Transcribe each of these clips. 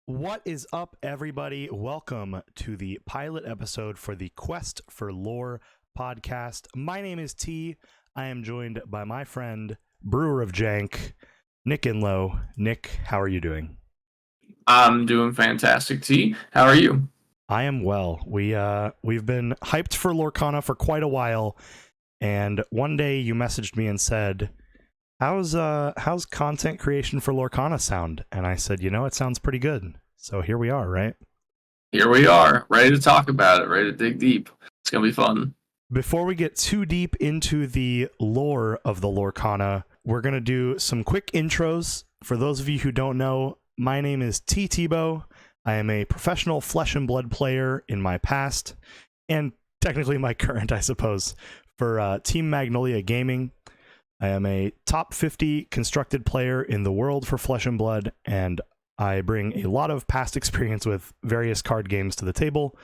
What is up, everybody? Welcome to the pilot episode for the Quest for Lore podcast. My name is T. I am joined by my friend, Brewer of Jank, Nick Inlow. Nick, how are you doing? I'm doing fantastic, T. How are you? I am well. We've been hyped for Lorcana for quite a while, and one day you messaged me and said, how's content creation for Lorcana sound? And I said, it sounds pretty good. So here we are, right? Here we are, ready to talk about it, ready to dig deep. It's going to be fun. Before we get too deep into the lore of the Lorcana, we're going to do some quick intros. For those of you who don't know, my name is T. Tebow. I am a professional Flesh and Blood player in my past, and technically my current, I suppose, for Team Magnolia Gaming. I am a top 50 constructed player in the world for Flesh and Blood, and I bring a lot of past experience with various card games to the table,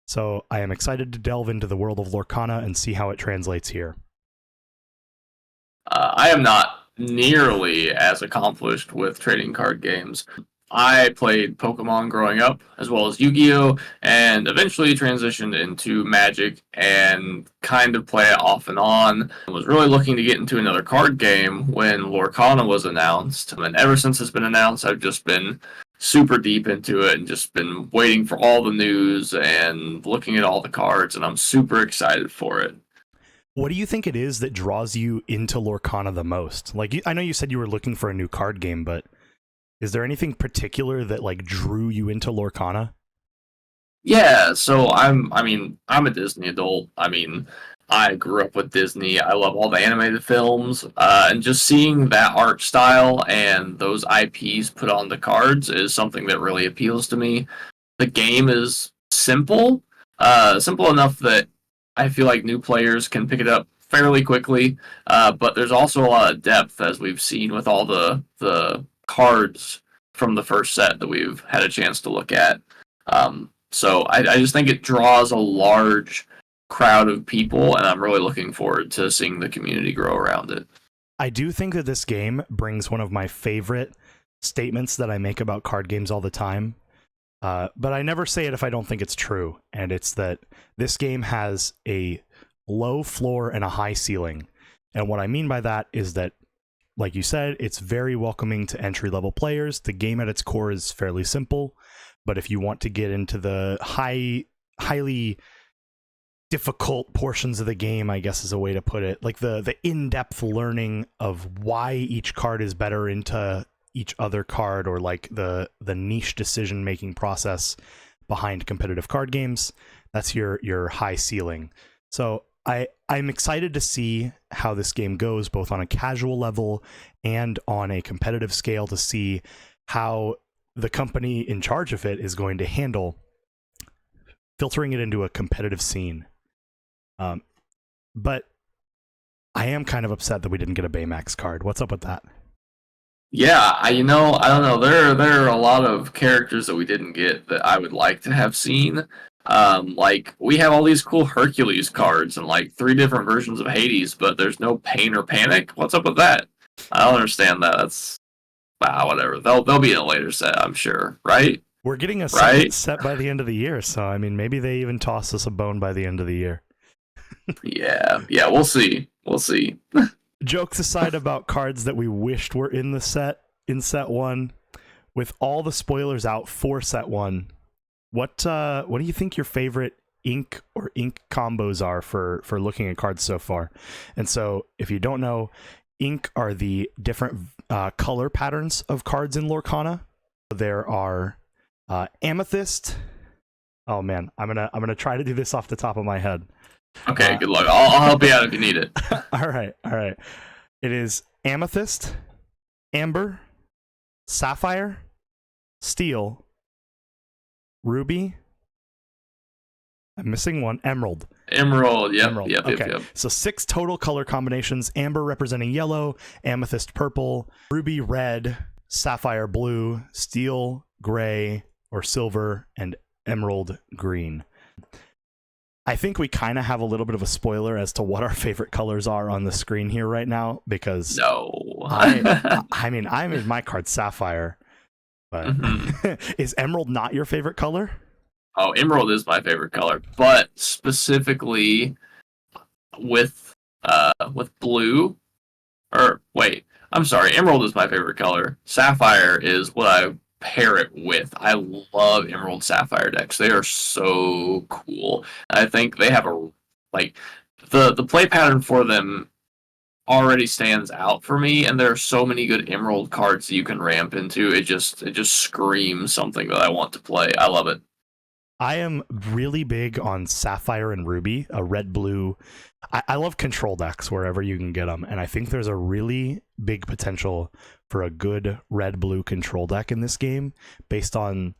so I am excited to delve into the world of Lorcana and see how it translates here. I am not nearly as accomplished with trading card games. I played Pokemon growing up, as well as Yu-Gi-Oh!, and eventually transitioned into Magic and kind of play it off and on. I was really looking to get into another card game when Lorcana was announced, and ever since it's been announced, I've just been super deep into it and just been waiting for all the news and looking at all the cards, and I'm super excited for it. What do you think it is that draws you into Lorcana the most? I know you said you were looking for a new card game, but is there anything particular that drew you into Lorcana? Yeah, so I'm a Disney adult. I grew up with Disney. I love all the animated films, and just seeing that art style and those IPs put on the cards is something that really appeals to me. The game is simple, simple enough that I feel like new players can pick it up fairly quickly, but there's also a lot of depth, as we've seen with all the cards from the first set that we've had a chance to look at. So I just think it draws a large crowd of people, and I'm really looking forward to seeing the community grow around it. I do think that this game brings one of my favorite statements that I make about card games all the time, but I never say it if I don't think it's true, and it's that this game has a low floor and a high ceiling. And what I mean by that is that, like you said, it's very welcoming to entry-level players. The game at its core is fairly simple, but if you want to get into the highly difficult portions of the game, I guess is a way to put it, like the in-depth learning of why each card is better into each other card, or like the niche decision-making process behind competitive card games, that's your high ceiling. So I'm excited to see how this game goes, both on a casual level and on a competitive scale, to see how the company in charge of it is going to handle filtering it into a competitive scene. But I am kind of upset that we didn't get a Baymax card. What's up with that? Yeah, I don't know. There are a lot of characters that we didn't get that I would like to have seen. Like, we have all these cool Hercules cards and like 3 different versions of Hades, but there's no Pain or Panic. What's up with that? I don't understand that. That's whatever. They'll be in a later set, I'm sure, right? We're getting a second set by the end of the year, so I mean, maybe they even toss us a bone by the end of the year. Yeah, we'll see. Jokes aside about cards that we wished were in set 1, with all the spoilers out for set 1, what do you think your favorite ink or ink combos are for looking at cards so far? And so, if you don't know, ink are the different color patterns of cards in Lorcana. There are amethyst. Oh man, I'm gonna try to do this off the top of my head. Okay, good luck. I'll help you out if you need it. All right. It is amethyst, amber, sapphire, steel, ruby. I'm missing one. Emerald. Yep. Okay. So 6 total color combinations. Amber representing yellow, amethyst purple, ruby red, sapphire blue, steel gray or silver, and emerald green. I think we kind of have a little bit of a spoiler as to what our favorite colors are on the screen here right now, because no. I mean, I'm in my card Sapphire, But Hmm. is emerald not your favorite color? Oh, emerald is my favorite color, but specifically with blue. Or wait, I'm sorry. Emerald is my favorite color. Sapphire is what I pair it with. I love Emerald Sapphire decks. They are so cool. I think they have a like the play pattern for them already stands out for me, and there are so many good Emerald cards that you can ramp into. It just screams something that I want to play. I love it. I am really big on Sapphire and Ruby, a red blue. I love control decks wherever you can get them, and I think there's a really big potential for a good red blue control deck in this game based on.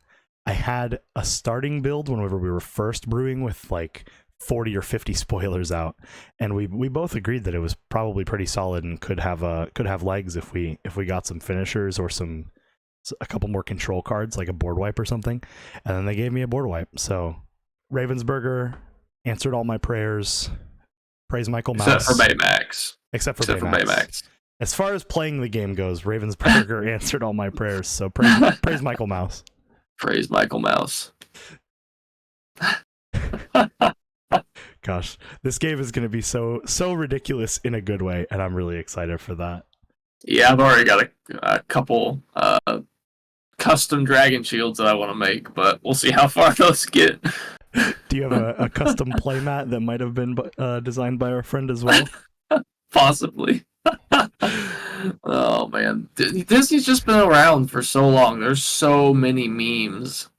I had a starting build whenever we were first brewing with like 40 or 50 spoilers out, and we both agreed that it was probably pretty solid and could have legs if we got some finishers or a couple more control cards like a board wipe or something. And then they gave me a board wipe. So Ravensburger answered all my prayers. Praise Michael Mouse. Except for Baymax. Except for Baymax. As far as playing the game goes, Ravensburger answered all my prayers. So praise Michael Mouse. Praise Michael Mouse. Gosh, this game is going to be so ridiculous in a good way, and I'm really excited for that. Yeah, I've already got a couple custom dragon shields that I want to make, but we'll see how far those get. Do you have a custom playmat that might have been designed by our friend as well? Possibly. Oh man, Disney's just been around for so long. There's so many memes.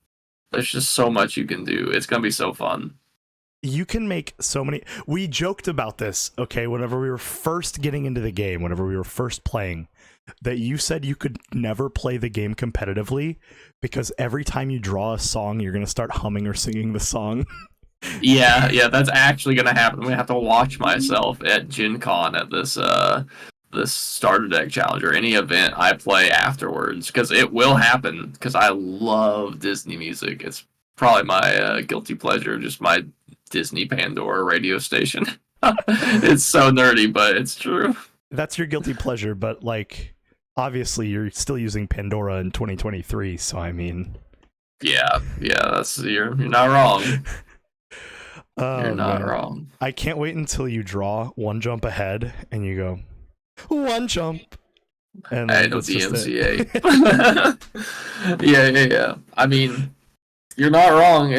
There's just so much you can do. It's gonna be so fun. You can make so many. We joked about this, okay, whenever we were first getting into the game, whenever we were first playing, that you said you could never play the game competitively because every time you draw a song, you're going to start humming or singing the song. Yeah, that's actually gonna happen. I'm gonna have to watch myself at Gen Con at this starter deck challenge or any event I play afterwards, because it will happen, because I love Disney music. It's probably my guilty pleasure, just my Disney Pandora radio station. It's so nerdy, but it's true. That's your guilty pleasure, but like obviously you're still using Pandora in 2023, so I mean, yeah, you're not wrong. Oh, you're not man. wrong. I can't wait until you draw one jump ahead and you go one jump. And I know DMCA. Yeah. I mean, you're not wrong.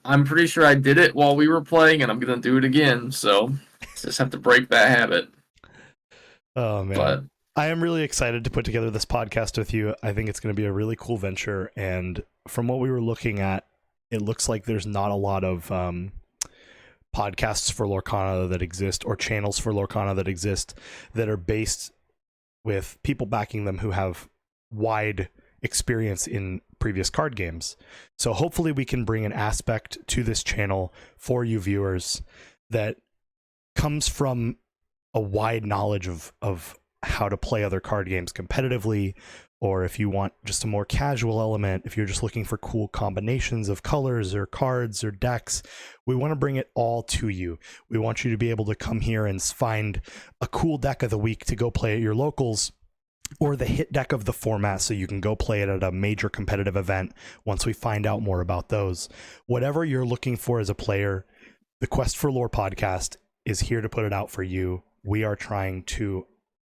I'm pretty sure I did it while we were playing, and I'm gonna do it again. So just have to break that habit. Oh man, but I am really excited to put together this podcast with you. I think it's going to be a really cool venture, and from what we were looking at, it looks like there's not a lot of podcasts for Lorcana that exist, or channels for Lorcana that exist, that are based with people backing them who have wide experience in previous card games. So hopefully we can bring an aspect to this channel for you viewers that comes from a wide knowledge of how to play other card games competitively, or if you want just a more casual element, if you're just looking for cool combinations of colors or cards or decks, we want to bring it all to you. We want you to be able to come here and find a cool deck of the week to go play at your locals, or the hit deck of the format so you can go play it at a major competitive event once we find out more about those. Whatever you're looking for as a player, the Quest for Lore podcast is here to put it out for you. We are trying to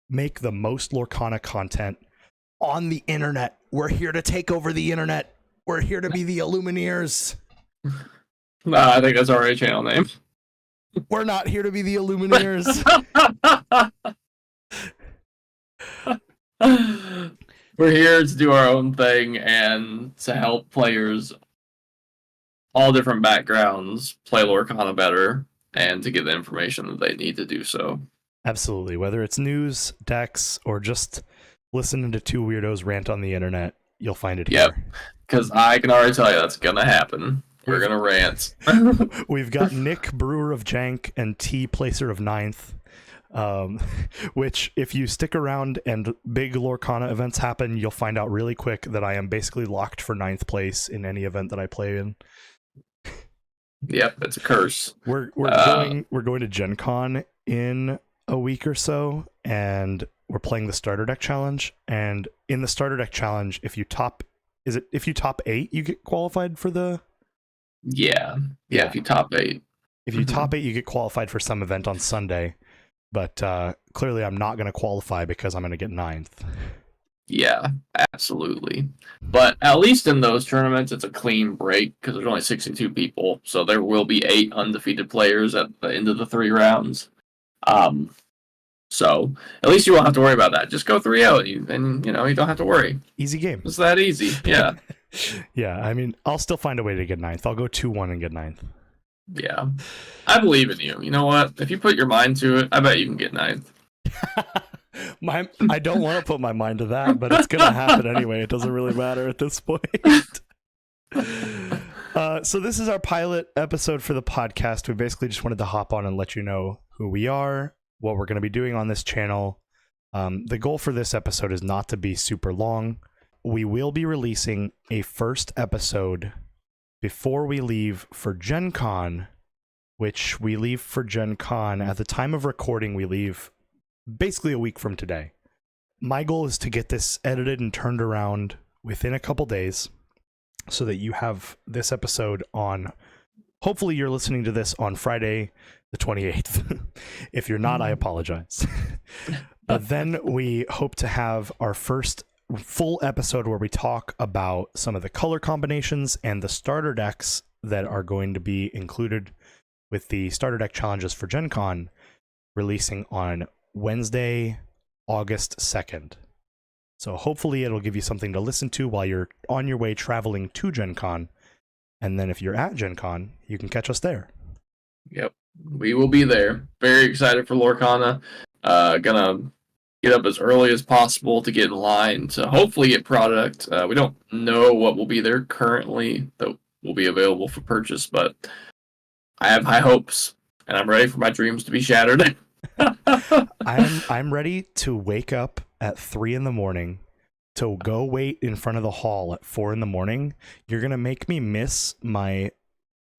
make the most Lorcana content on the internet. We're here to take over the internet. We're here to be the Illumineers. I think that's already a channel name. We're not here to be the Illumineers. We're here to do our own thing and to help players, all different backgrounds, play Lorcana better, and to get the information that they need to do so. Absolutely. Whether it's news, decks, or just listening to two weirdos rant on the internet, you'll find it here. Yep, because I can already tell you that's going to happen. We're going to rant. We've got Nick, Brewer of Jank, and T, Placer of Ninth, which, if you stick around and big Lorcana events happen, you'll find out really quick that I am basically locked for 9th place in any event that I play in. Yep, it's a curse. We're going to Gen Con in a week or so, and we're playing the starter deck challenge. And in the starter deck challenge, if is it if you top 8, you get qualified for the? Yeah. If you top 8. If you top 8, you get qualified for some event on Sunday. But clearly, I'm not going to qualify because I'm going to get 9th. Yeah, absolutely. But at least in those tournaments, it's a clean break because there's only 62 people, so there will be 8 undefeated players at the end of the 3 rounds. So at least you won't have to worry about that. Just go 3-0, and you don't have to worry. Easy game. It's that easy. Yeah. Yeah, I mean, I'll still find a way to get 9th. I'll go 2-1 and get 9th. Yeah, I believe in you. You know what? If you put your mind to it, I bet you can get 9th. I don't want to put my mind to that, but it's gonna happen anyway. It doesn't really matter at this point. So this is our pilot episode for the podcast. We basically just wanted to hop on and let you know who we are, what we're going to be doing on this channel. The goal for this episode is not to be super long. We will be releasing a first episode before we leave for Gen Con, which we leave for Gen Con. At the time of recording, we leave basically a week from today. My goal is to get this edited and turned around within a couple days so that you have this episode on. Hopefully you're listening to this on Friday the 28th. If you're not, I apologize. But then we hope to have our first full episode where we talk about some of the color combinations and the starter decks that are going to be included with the starter deck challenges for Gen Con, releasing on Wednesday, August 2nd. So hopefully it'll give you something to listen to while you're on your way traveling to Gen Con. And then if you're at Gen Con, you can catch us there. Yep, we will be there. Very excited for Lorcana. Gonna get up as early as possible to get in line to hopefully get product. We don't know what will be there currently that will be available for purchase, but I have high hopes, and I'm ready for my dreams to be shattered. I'm ready to wake up at 3 a.m. to go wait in front of the hall at 4 a.m. You're gonna make me miss my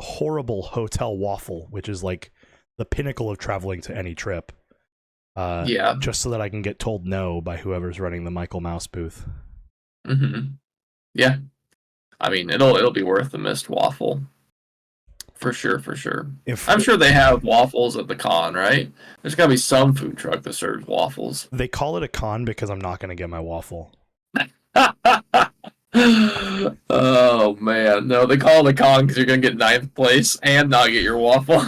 horrible hotel waffle, which is like the pinnacle of traveling to any trip. Yeah. Just so that I can get told no by whoever's running the Michael Mouse booth. Mm-hmm. Yeah. I mean, it'll be worth the missed waffle. For sure. I'm sure they have waffles at the con, right? There's got to be some food truck that serves waffles. They call it a con because I'm not going to get my waffle. Oh, man. No, they call it a con because you're going to get 9th place and not get your waffle.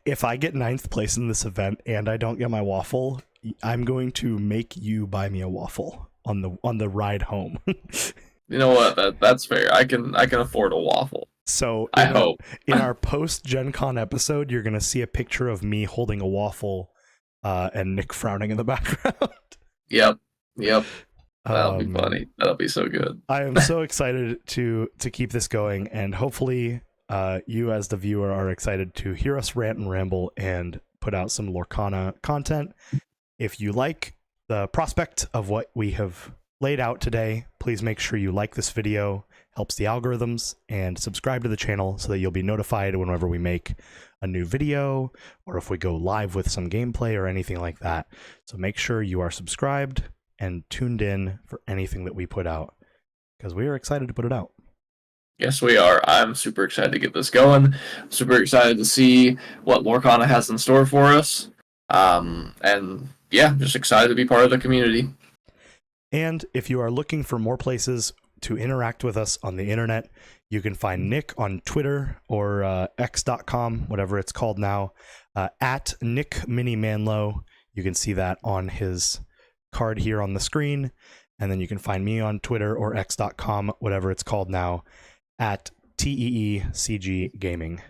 If I get 9th place in this event and I don't get my waffle, I'm going to make you buy me a waffle on the ride home. You know what? That's fair. I can afford a waffle. So I hope in our post Gen Con episode, you're gonna see a picture of me holding a waffle, and Nick frowning in the background. Yep. That'll be funny. That'll be so good. I am so excited to keep this going, and hopefully, you as the viewer are excited to hear us rant and ramble and put out some Lorcana content. If you like the prospect of what we have laid out today, please make sure you like this video. Helps the algorithms, and subscribe to the channel so that you'll be notified whenever we make a new video or if we go live with some gameplay or anything like that. So make sure you are subscribed and tuned in for anything that we put out, because we are excited to put it out. Yes, we are. I'm super excited to get this going. Super excited to see what Lorcana has in store for us. And yeah, just excited to be part of the community. And if you are looking for more places to interact with us on the internet, you can find Nick on Twitter or x.com, whatever it's called now, at Nick Minimanlow. You can see that on his card here on the screen. And then you can find me on Twitter or x.com, whatever it's called now, at TEECG Gaming.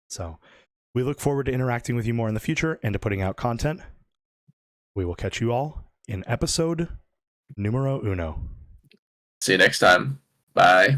So we look forward to interacting with you more in the future and to putting out content. We will catch you all in episode numero uno. See you next time. Bye.